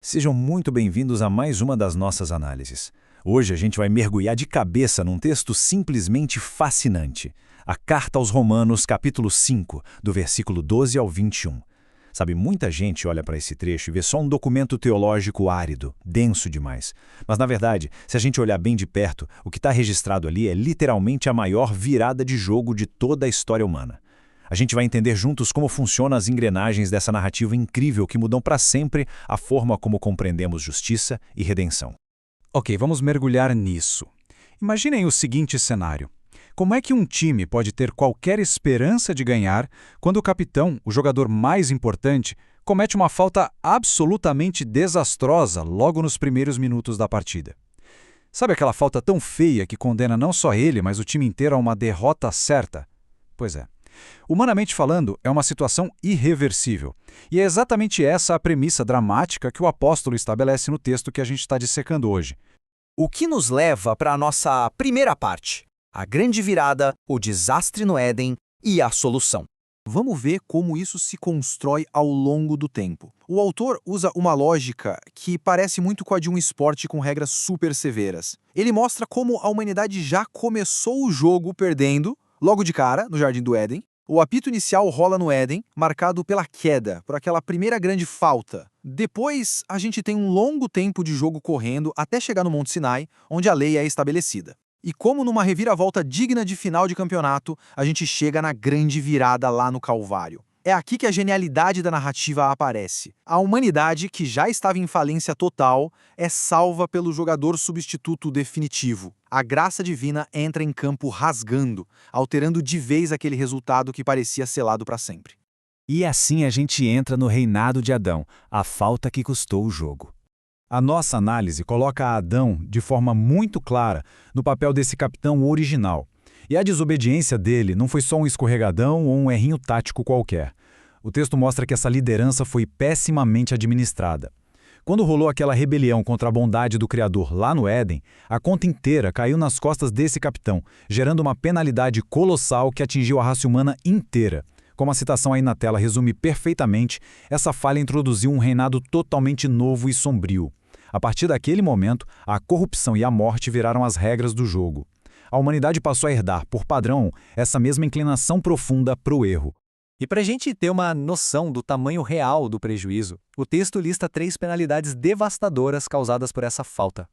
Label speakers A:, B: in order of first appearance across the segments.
A: Sejam muito bem-vindos a mais uma das nossas análises. Hoje a gente vai mergulhar de cabeça num texto simplesmente fascinante. A Carta aos Romanos, capítulo 5, do versículo 12 ao 21. Sabe, muita gente olha para esse trecho e vê só um documento teológico árido, denso demais. Mas, na verdade, se a gente olhar bem de perto, o que está registrado ali é literalmente a maior virada de jogo de toda a história humana. A gente vai entender juntos como funcionam as engrenagens dessa narrativa incrível que mudam para sempre a forma como compreendemos justiça e redenção.
B: Ok, vamos mergulhar nisso. Imaginem o seguinte cenário. Como é que um time pode ter qualquer esperança de ganhar quando o capitão, o jogador mais importante, comete uma falta absolutamente desastrosa logo nos primeiros minutos da partida? Sabe aquela falta tão feia que condena não só ele, mas o time inteiro a uma derrota certa? Pois é. Humanamente falando, é uma situação irreversível. E é exatamente essa a premissa dramática que o apóstolo estabelece no texto que a gente está dissecando hoje.
C: O que nos leva para a nossa primeira parte: a grande virada, o desastre no Éden e a solução.
D: Vamos ver como isso se constrói ao longo do tempo. O autor usa uma lógica que parece muito com a de um esporte com regras super severas. Ele mostra como a humanidade já começou o jogo perdendo, logo de cara, no Jardim do Éden. O apito inicial rola no Éden, marcado pela queda, por aquela primeira grande falta. Depois, a gente tem um longo tempo de jogo correndo até chegar no Monte Sinai, onde a lei é estabelecida. E como numa reviravolta digna de final de campeonato, a gente chega na grande virada lá no Calvário. É aqui que a genialidade da narrativa aparece. A humanidade, que já estava em falência total, é salva pelo jogador substituto definitivo. A graça divina entra em campo rasgando, alterando de vez aquele resultado que parecia selado para sempre.
A: E assim a gente entra no reinado de Adão, a falta que custou o jogo. A nossa análise coloca Adão, de forma muito clara, no papel desse capitão original. E a desobediência dele não foi só um escorregadão ou um errinho tático qualquer. O texto mostra que essa liderança foi pessimamente administrada. Quando rolou aquela rebelião contra a bondade do Criador lá no Éden, a conta inteira caiu nas costas desse capitão, gerando uma penalidade colossal que atingiu a raça humana inteira. Como a citação aí na tela resume perfeitamente, essa falha introduziu um reinado totalmente novo e sombrio. A partir daquele momento, a corrupção e a morte viraram as regras do jogo. A humanidade passou a herdar, por padrão, essa mesma inclinação profunda para o erro.
E: E para a gente ter uma noção do tamanho real do prejuízo, o texto lista 3 penalidades devastadoras causadas por essa falta.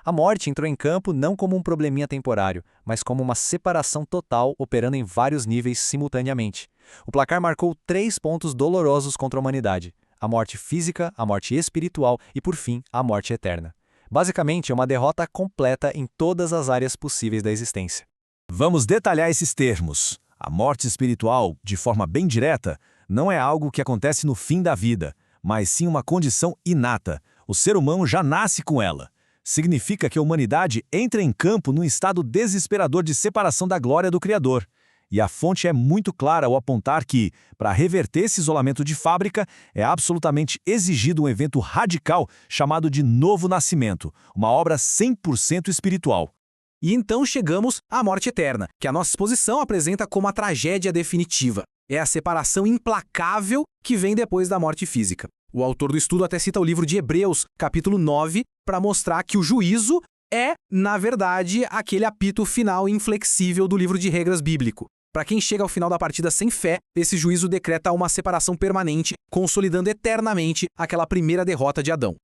E: A morte entrou em campo não como um probleminha temporário, mas como uma separação total operando em vários níveis simultaneamente. O placar marcou 3 pontos dolorosos contra a humanidade: a morte física, a morte espiritual e, por fim, a morte eterna. Basicamente, é uma derrota completa em todas as áreas possíveis da existência.
A: Vamos detalhar esses termos. A morte espiritual, de forma bem direta, não é algo que acontece no fim da vida, mas sim uma condição inata. O ser humano já nasce com ela. Significa que a humanidade entra em campo num estado desesperador de separação da glória do Criador. E a fonte é muito clara ao apontar que, para reverter esse isolamento de fábrica, é absolutamente exigido um evento radical chamado de novo nascimento, uma obra 100% espiritual.
C: E então chegamos à morte eterna, que a nossa exposição apresenta como a tragédia definitiva. É a separação implacável que vem depois da morte física. O autor do estudo até cita o livro de Hebreus, capítulo 9, para mostrar que o juízo é, na verdade, aquele apito final inflexível do livro de regras bíblico. Para quem chega ao final da partida sem fé, esse juízo decreta uma separação permanente, consolidando eternamente aquela primeira derrota de Adão.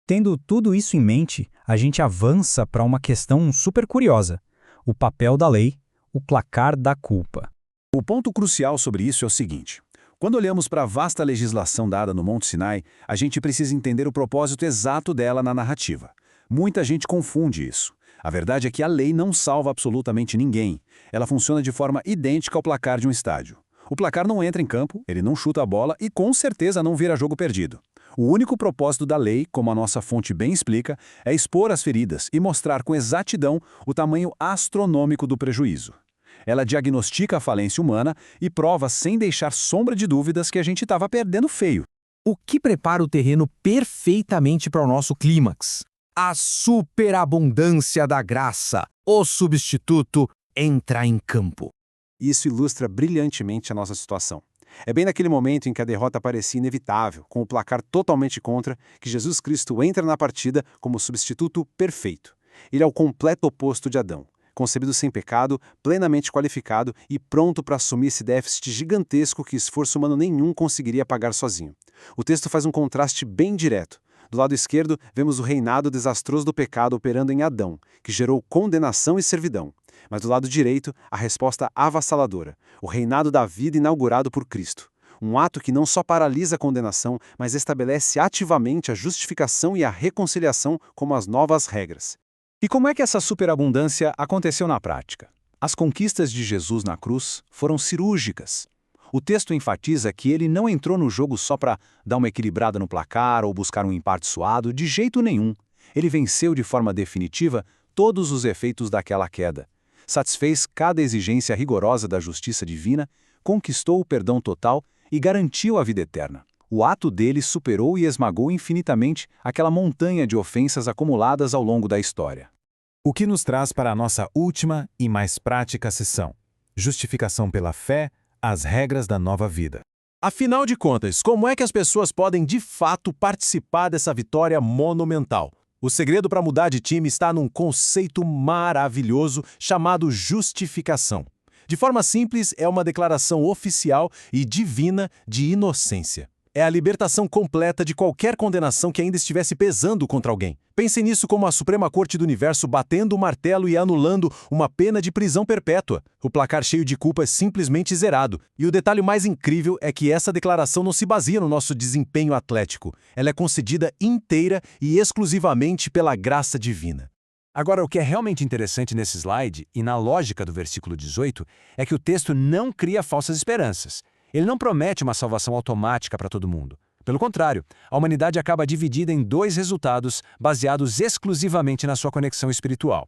B: Tendo tudo isso em mente, a gente avança para uma questão super curiosa: o papel da lei, o placar da culpa.
A: O ponto crucial sobre isso é o seguinte: quando olhamos para a vasta legislação dada no Monte Sinai, a gente precisa entender o propósito exato dela na narrativa. Muita gente confunde isso. A verdade é que a lei não salva absolutamente ninguém. Ela funciona de forma idêntica ao placar de um estádio. O placar não entra em campo, ele não chuta a bola e com certeza não vira jogo perdido. O único propósito da lei, como a nossa fonte bem explica, é expor as feridas e mostrar com exatidão o tamanho astronômico do prejuízo. Ela diagnostica a falência humana e prova sem deixar sombra de dúvidas que a gente estava perdendo feio.
D: O que prepara o terreno perfeitamente para o nosso clímax? A superabundância da graça. O substituto entra em campo.
A: Isso ilustra brilhantemente a nossa situação.
B: É bem naquele momento em que a derrota parecia inevitável, com o placar totalmente contra, que Jesus Cristo entra na partida como substituto perfeito. Ele é o completo oposto de Adão, concebido sem pecado, plenamente qualificado e pronto para assumir esse déficit gigantesco que esforço humano nenhum conseguiria pagar sozinho. O texto faz um contraste bem direto. Do lado esquerdo, vemos o reinado desastroso do pecado operando em Adão, que gerou condenação e servidão. Mas do lado direito, a resposta avassaladora, o reinado da vida inaugurado por Cristo. Um ato que não só paralisa a condenação, mas estabelece ativamente a justificação e a reconciliação como as novas regras.
A: E como é que essa superabundância aconteceu na prática? As conquistas de Jesus na cruz foram cirúrgicas. O texto enfatiza que ele não entrou no jogo só para dar uma equilibrada no placar ou buscar um empate suado, de jeito nenhum. Ele venceu de forma definitiva todos os efeitos daquela queda. Satisfez cada exigência rigorosa da justiça divina, conquistou o perdão total e garantiu a vida eterna. O ato dele superou e esmagou infinitamente aquela montanha de ofensas acumuladas ao longo da história.
F: O que nos traz para a nossa última e mais prática sessão: justificação pela fé, as regras da nova vida.
G: Afinal de contas, como é que as pessoas podem de fato participar dessa vitória monumental? O segredo para mudar de time está num conceito maravilhoso chamado justificação. De forma simples, é uma declaração oficial e divina de inocência. É a libertação completa de qualquer condenação que ainda estivesse pesando contra alguém. Pense nisso como a Suprema Corte do Universo batendo o martelo e anulando uma pena de prisão perpétua. O placar cheio de culpa é simplesmente zerado. E o detalhe mais incrível é que essa declaração não se baseia no nosso desempenho atlético. Ela é concedida inteira e exclusivamente pela graça divina.
H: Agora, o que é realmente interessante nesse slide, e na lógica do versículo 18, é que o texto não cria falsas esperanças. Ele não promete uma salvação automática para todo mundo. Pelo contrário, a humanidade acaba dividida em dois resultados baseados exclusivamente na sua conexão espiritual.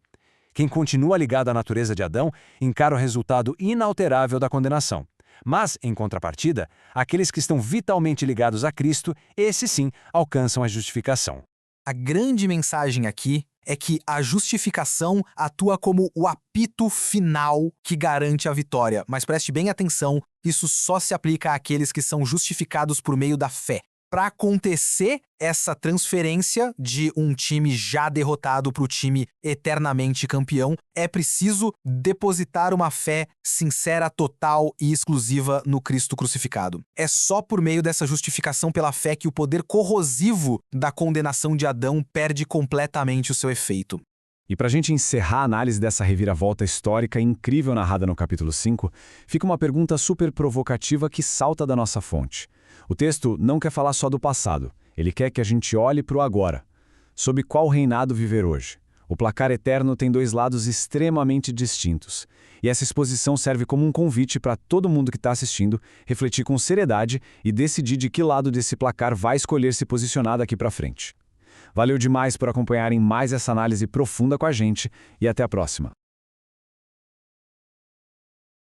H: Quem continua ligado à natureza de Adão encara o resultado inalterável da condenação. Mas, em contrapartida, aqueles que estão vitalmente ligados a Cristo, esses sim alcançam a justificação.
C: A grande mensagem aqui é que a justificação atua como o apito final que garante a vitória. Mas preste bem atenção, isso só se aplica àqueles que são justificados por meio da fé. Para acontecer essa transferência de um time já derrotado para o time eternamente campeão, é preciso depositar uma fé sincera, total e exclusiva no Cristo crucificado. É só por meio dessa justificação pela fé que o poder corrosivo da condenação de Adão perde completamente o seu efeito.
A: E para a gente encerrar a análise dessa reviravolta histórica incrível narrada no capítulo 5, fica uma pergunta super provocativa que salta da nossa fonte. O texto não quer falar só do passado, ele quer que a gente olhe para o agora. Sob qual reinado viver hoje? O placar eterno tem dois lados extremamente distintos. E essa exposição serve como um convite para todo mundo que está assistindo refletir com seriedade e decidir de que lado desse placar vai escolher se posicionar daqui para frente. Valeu demais por acompanharem mais essa análise profunda com a gente e até a próxima.